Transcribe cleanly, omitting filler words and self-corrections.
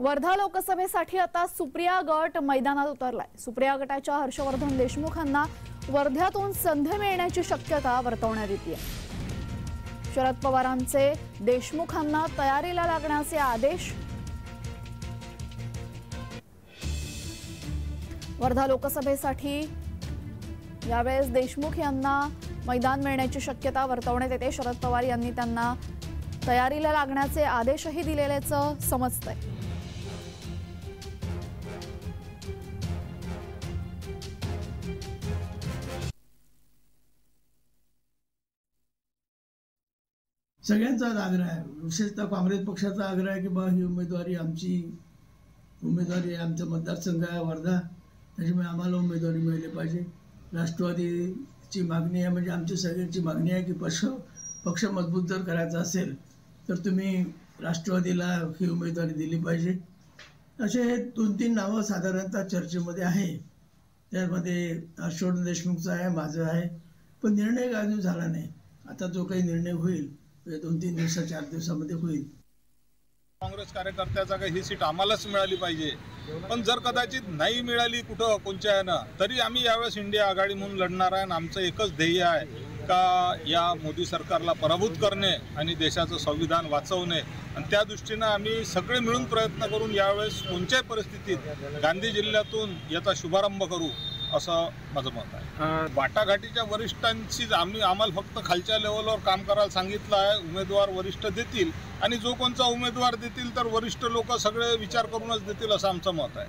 वर्धा लोकसभेसाठी आता सुप्रिया गट मैदानात उतरलाय। सुप्रिया गटाच्या हर्षवर्धन देशमुख यांना वर्ध्यातून संधी मिळण्याची शक्यता वर्तवण्यात येते। शरद पवारांचे देशमुखांना तयारीला लागण्याचे आदेश। वर्धा लोकसभेसाठी यावेळेस देशमुख यांना मैदान मिळण्याची शक्यता वर्तवण्यात येते। शरद पवार यांनी त्यांना तयारीला लागण्याचे आदेशही दिलेल्याचं समजतंय। सगळ्यांचाच आग्रह आहे, विशेषतः काँग्रेस पक्षाचा आग्रह आहे की बा ही उमेदवारी आमचा मतदारसंघ आहे वर्धा, त्याच्यामुळे आम्हाला उमेदवारी मिळाली पाहिजे। राष्ट्रवादीची मागणी आहे, म्हणजे आमची सगळ्यांची मागणी आहे की पक्ष मजबूत जर करायचा असेल तर तुम्ही राष्ट्रवादीला ही उमेदवारी दिली पाहिजे। असे 2-3 नावं साधारणतः चर्चेमध्ये आहे। त्यामध्ये हर्षवर्धन देशमुखचा आहे, माझं आहे, पण निर्णय अजून झाला नाही। आता जो काही निर्णय होईल 2-3 दिवसा 4 दिवसामध्ये होईल। काँग्रेस कार्यकर्त्याचा काही ही सीट आम्हालाच मिळाली पाहिजे, पण जर कदाचित नाही मिळाली कुठं कोणत्या यानं तरी आम्ही यावेळेस इंडिया आघाडी म्हणून लढणार आहे। आणि आमचं एकच ध्येय आहे का या मोदी सरकारला पराभूत करणे आणि देशाचं संविधान वाचवणे। आणि त्या दृष्टीनं आम्ही सगळे मिळून प्रयत्न करून यावेळेस कोणत्याही परिस्थितीत गांधी जिल्ह्यातून याचा शुभारंभ करू असं माझं मत आहे। वाटाघाटीच्या वरिष्ठांची आम्हाला फक्त खालच्या लेवलवर काम करायला सांगितलं आहे। उमेदवार वरिष्ठ देतील आणि जो कोणता उमेदवार देतील तर वरिष्ठ लोक सगळे विचार करूनच देतील असं आमचं मत आहे।